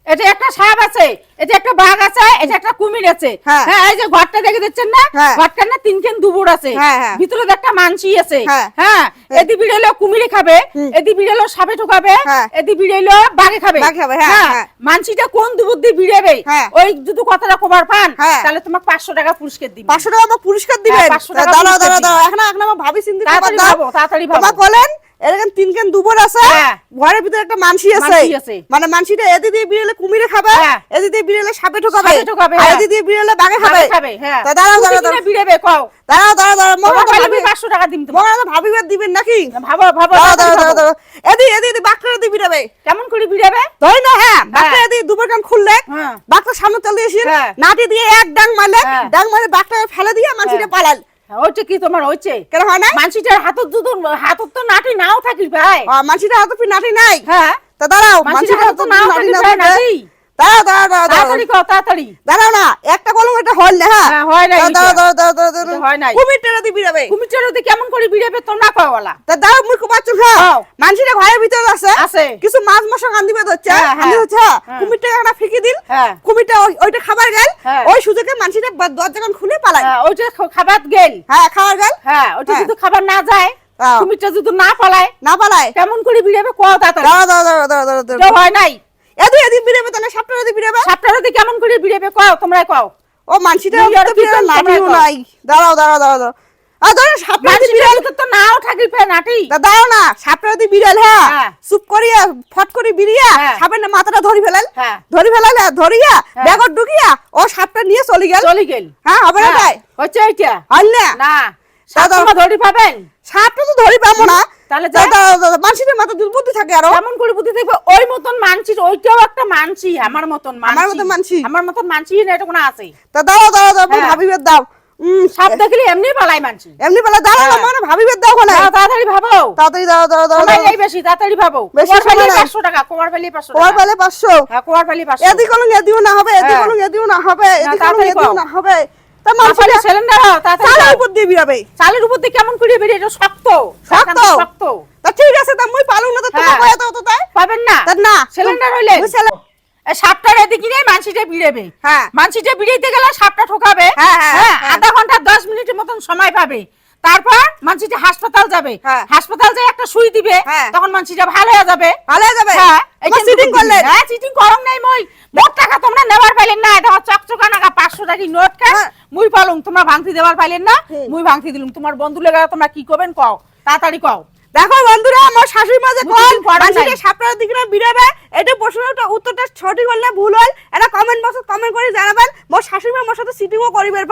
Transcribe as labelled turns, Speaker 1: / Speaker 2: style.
Speaker 1: এটা একটা সাপ আছে, এটা একটা বাঘ আছে, এটা একটা কুমির আছে।
Speaker 2: হ্যাঁ।
Speaker 1: হ্যাঁ, এই যে ঘরটা দেখে দিচ্ছেন না,
Speaker 2: হ্যাঁ।
Speaker 1: ঘরটার না তিনখান দুপুর আছে,
Speaker 2: হ্যাঁ, হ্যাঁ।
Speaker 1: ভিতরে একটা মানসি আছে।
Speaker 2: হ্যাঁ।
Speaker 1: হ্যাঁ, এদি বিড়েলো কুমিরে খাবে, এদি বিড়েলো সাপে ঠোকাবে,
Speaker 2: হ্যাঁ।
Speaker 1: এদি বিড়েলো বাঘে খাবে।
Speaker 2: বাঘে খাবে, হ্যাঁ,
Speaker 1: হ্যাঁ,
Speaker 2: হ্যাঁ।
Speaker 1: মানসিটা কোন দুপুর দিয়ে বিড়েবে,
Speaker 2: হ্যাঁ।
Speaker 1: ওই যদি কথাটা কবার পান,
Speaker 2: হ্যাঁ।
Speaker 1: তাহলে তোমাকে 500 টাকা পুরস্কার দিবে।
Speaker 2: 500 টাকা আমার পুরস্কার দিবেন?
Speaker 1: 500 টাকা
Speaker 2: দাঁড়াও
Speaker 1: পুরস্কার
Speaker 2: দাঁড়াও
Speaker 1: দিবেন।
Speaker 2: দাঁড়াও, এখন এখন আমার ভাবি চিন্তা
Speaker 1: তাড়াতাড়ি ভাবো, তাড়াতাড়ি ভাবো।
Speaker 2: তোমার বলেন এরকম তিন কেন দুপুর আছে,
Speaker 1: হ্যাঁ।
Speaker 2: ঘরের ভিতরে একটা মানসি আছে,
Speaker 1: মানসি আছে।
Speaker 2: মানে মানসিটা এদি দিয়ে বিড়ালে কুমিরে খাবে,
Speaker 1: হ্যাঁ।
Speaker 2: এদি দিয়ে বিড়ালে সাপে ঠোকাবে,
Speaker 1: সাপে ঠোকাবে,
Speaker 2: আর
Speaker 1: হ্যাঁ।
Speaker 2: এদি দিয়ে বিড়ালে বাঘে খাবে।
Speaker 1: বাঘে খাবে, হ্যাঁ।
Speaker 2: তা দাঁড়াও
Speaker 1: তুমি
Speaker 2: দাঁড়াও
Speaker 1: কিনে
Speaker 2: দাঁড়াও
Speaker 1: বিড়েবে কও।
Speaker 2: দাঁড়াও দাঁড়াও দাঁড়াও,
Speaker 1: তোমার
Speaker 2: মনে
Speaker 1: পাইলে
Speaker 2: ভাবি
Speaker 1: 500 টাকা দিম তোমাকে।
Speaker 2: মনে ভাবিবার দিবেন নাকি?
Speaker 1: ভাবো ভাবো,
Speaker 2: দাঁড়াও
Speaker 1: তাড়াতাড়ি
Speaker 2: দাঁড়াও
Speaker 1: ভাবো।
Speaker 2: দাঁড়াও, এদি এদি এদি বাঘটা এদি বিড়াবে
Speaker 1: কেমন করে বিড়াবে?
Speaker 2: ধরি না, হ্যাঁ বাঘটা এদি দুপুর কান খুললে
Speaker 1: হ্যাঁ।
Speaker 2: বাঘটা সামনে চলে এসে
Speaker 1: হ্যাঁ।
Speaker 2: নাটি দিয়ে এক ডাং মারলে,
Speaker 1: হ্যাঁ।
Speaker 2: ডাং মারে বাঘটা ফেলে দিয়ে মানসিটা
Speaker 1: হ্যাঁ।
Speaker 2: পালাল।
Speaker 1: ওইটা কি তোমার হইছে?
Speaker 2: কেন হয় না?
Speaker 1: মানসিটার হাতত তো নাটি নাও থাকি ভাই।
Speaker 2: মানসিটা হাতে নাটি নাই।
Speaker 1: হ্যাঁ,
Speaker 2: তা দাঁড়াও,
Speaker 1: মানসিটার
Speaker 2: মানসিটা
Speaker 1: হাতত নাও থাকি ভাই নাটি।
Speaker 2: দাঁড়াও দাঁড়াও দাঁড়াও
Speaker 1: তাড়াতাড়ি কও, তাড়াতাড়ি।
Speaker 2: দাঁড়াও না, একটা কলম এটা হল না, হ্যাঁ
Speaker 1: হ্যাঁ, হয় নাই
Speaker 2: দাঁড়াও
Speaker 1: এটা।
Speaker 2: দাঁড়াও দাঁড়াও দাঁড়াও
Speaker 1: এটা হয় নাই।
Speaker 2: কুমিরটা দি বিড়াবে।
Speaker 1: কুমিরটার ওতে কেমন করে বিড়াবে তোমরা কওয়ালা?
Speaker 2: তা দাঁড়াও মুখ বাচ্চু খাও,
Speaker 1: খাও।
Speaker 2: মানসিটা ঘরের ভিতরে আছে,
Speaker 1: আছে।
Speaker 2: কিছু মাছ মশা কান দিবে হচ্ছে,
Speaker 1: হ্যাঁ,
Speaker 2: কান দিবে হচ্ছে,
Speaker 1: হ্যাঁ।
Speaker 2: কুমিরটা একটা ফিকি দিল,
Speaker 1: হ্যাঁ।
Speaker 2: কুমিরটা ওইটা খাবার গেল,
Speaker 1: হ্যাঁ।
Speaker 2: ওই সুযোগে মানসিটা দরজা কান খুলে পালায়।
Speaker 1: হ্যাঁ, ওইটা খাবার গেল।
Speaker 2: হ্যাঁ খাবার গেল,
Speaker 1: হ্যাঁ, ওইটা
Speaker 2: হ্যাঁ।
Speaker 1: যদি খাবার না যায়,
Speaker 2: হ্যাঁ।
Speaker 1: কুমিরটা যদি না পালায়,
Speaker 2: না পালায়।
Speaker 1: কেমন করে বিড়াবে কও তাড়াতাড়ি।
Speaker 2: দাঁড়াও দাঁড়াও দাঁড়াও দাঁড়াও দাঁড়াও
Speaker 1: এটা
Speaker 2: দাঁড়াও,
Speaker 1: হয় নাই।
Speaker 2: এদি এদি বিড়াবে, তাহলে সাপটা দি বিড়াবে।
Speaker 1: সাপটার ওতে কেমন করে বিড়াবে কও, তোমরা কও।
Speaker 2: ও মানসিটা
Speaker 1: তুমি আর
Speaker 2: তো
Speaker 1: কি
Speaker 2: বিড়াল
Speaker 1: করছো,
Speaker 2: নাটিও
Speaker 1: তোমরা
Speaker 2: নাই। দাঁড়াও দাঁড়াও দাঁড়াও দাঁড়াও, আর ধরো সাপটা দি
Speaker 1: মানসিটার
Speaker 2: বিড়াল,
Speaker 1: ভিতর তো নাও থাকি ফে নাটি।
Speaker 2: দাঁড়াও না, সাপটা দি বিড়াল, হ্যাঁ
Speaker 1: হ্যাঁ।
Speaker 2: চুপ করিয়া ফট করে বিড়িয়া
Speaker 1: হ্যাঁ।
Speaker 2: সাপের না মাথাটা ধরি ফেলাল,
Speaker 1: হ্যাঁ।
Speaker 2: ধরি ফেলালে ধরিয়া
Speaker 1: হ্যাঁ।
Speaker 2: ব্যাগত ঢুকিয়া ও সাপটা নিয়ে চলে গেল।
Speaker 1: চলে গেল।
Speaker 2: হ্যাঁ হবে না তাই?
Speaker 1: হচ্ছে এইটা?
Speaker 2: হল না,
Speaker 1: না, সাপ
Speaker 2: দাদা।
Speaker 1: তোমরা ধরি পাবেন।
Speaker 2: সাপটা তো ধরি পাবো না,
Speaker 1: তাহলে যা।
Speaker 2: মানসিটার মাথা দুর্বুদ্ধি থাকে আরো।
Speaker 1: কেমন করে বুদ্ধি দেখবে? ওই মতন মানসি, ওইটাও একটা মানসি, আমার মতন মানসি।
Speaker 2: আমার মতন মানসি?
Speaker 1: আমার মতন মানসি না, এটা কোনো আছে?
Speaker 2: তা দাঁড়াও দাঁড়াও দাঁড়াও,
Speaker 1: হ্যাঁ।
Speaker 2: ভাবিবার দাও।
Speaker 1: সাপ দেখলে এমনি পালায় মানসি।
Speaker 2: এমনি বেলা দাঁড়াও না,
Speaker 1: হ্যাঁ।
Speaker 2: মানে ভাবিবার দাও কোনে।
Speaker 1: দাও, তাড়াতাড়ি ভাবো।
Speaker 2: তাড়াতাড়ি দাঁড়াও দাঁড়াও দাঁড়াও
Speaker 1: সময়
Speaker 2: দাঁড়াও।
Speaker 1: নেই বেশি, তাড়াতাড়ি ভাবো।
Speaker 2: বেশি
Speaker 1: কোয়ার
Speaker 2: সময়
Speaker 1: পাইলে
Speaker 2: নাই।
Speaker 1: 500 টাকা, কোয়ার পাইলে 500
Speaker 2: ওর
Speaker 1: টাকা।
Speaker 2: বেলে 500,
Speaker 1: হ্যাঁ, কোয়ার পাইলে 500।
Speaker 2: এদি কলম এদিও না হবে, এদি
Speaker 1: হ্যাঁ।
Speaker 2: কলম এদিও না হবে, এদি কলম
Speaker 1: তাড়াতাড়ি
Speaker 2: এদিও
Speaker 1: পাও।
Speaker 2: না হবে। তা
Speaker 1: তারপরে
Speaker 2: মানসিটা
Speaker 1: সিলিন্ডার হও, তাড়াতাড়ি
Speaker 2: চালের
Speaker 1: যাও।
Speaker 2: উপর দিয়ে বিড়াবে।
Speaker 1: চালের উপর দিয়ে কেমন করে বেরিয়ে? এটা শক্ত।
Speaker 2: শক্ত?
Speaker 1: শক্ত।
Speaker 2: তা ঠিক আছে, তা মুই পালু না, তো তোমার
Speaker 1: হ্যাঁ।
Speaker 2: কয়া দাও তো তাই।
Speaker 1: পাবেন না?
Speaker 2: তা না
Speaker 1: সিলিন্ডার হইলে
Speaker 2: মুই ছেলে-
Speaker 1: এই সাপটার এদিকে নিয়ে মানসিটা বিড়াবে।
Speaker 2: হ্যাঁ।
Speaker 1: মানসিটা বিড়াইতে গেলে সাপটা ঠোকাবে।
Speaker 2: হ্যাঁ, হ্যাঁ,
Speaker 1: হ্যাঁ,
Speaker 2: হ্যাঁ।
Speaker 1: আধা ঘন্টা 10 মিনিটের মতন সময় পাবে। তারপর মানসিটা হাসপাতাল যাবে।
Speaker 2: হ্যাঁ।
Speaker 1: হাসপাতাল যায় একটা সুই দিবে,
Speaker 2: হ্যাঁ।
Speaker 1: তখন মানসিটা ভালো হয়ে যাবে।
Speaker 2: ভালো হয়ে যাবে।
Speaker 1: হ্যাঁ,
Speaker 2: তোমার চিটিং করলেন।
Speaker 1: হ্যাঁ, চিটিং করম নাই মই। মোট টাকা তোমরা নেবার পাইলেন না, এটা চকচকা নাকা 500 টাকা নোট কা।
Speaker 2: হ্যাঁ।
Speaker 1: মুই পালুম, তোমরা ভাঙতি দেবার পাইলেন না,
Speaker 2: হুম।
Speaker 1: মুই ভাঙতি দিলুম। তোমার বন্ধু লাগা তোমরা কি করবেন কও, তাড়াতাড়ি কও।
Speaker 2: দেখো বন্ধুরা, আমার শাশুড়ি মা যে
Speaker 1: মুই
Speaker 2: কোন
Speaker 1: চিটিং করার
Speaker 2: মানসিটা
Speaker 1: নাই।
Speaker 2: সাপটার দিকে না বিড়াবে, এটা প্রশ্নটা উত্তরটা সঠিক হল না ভুল হল, এটা কমেন্ট বক্সে কমেন্ট করে জানাবেন। মোর শাশুড়ি মা মোর সাথে চিটিংও করিবে।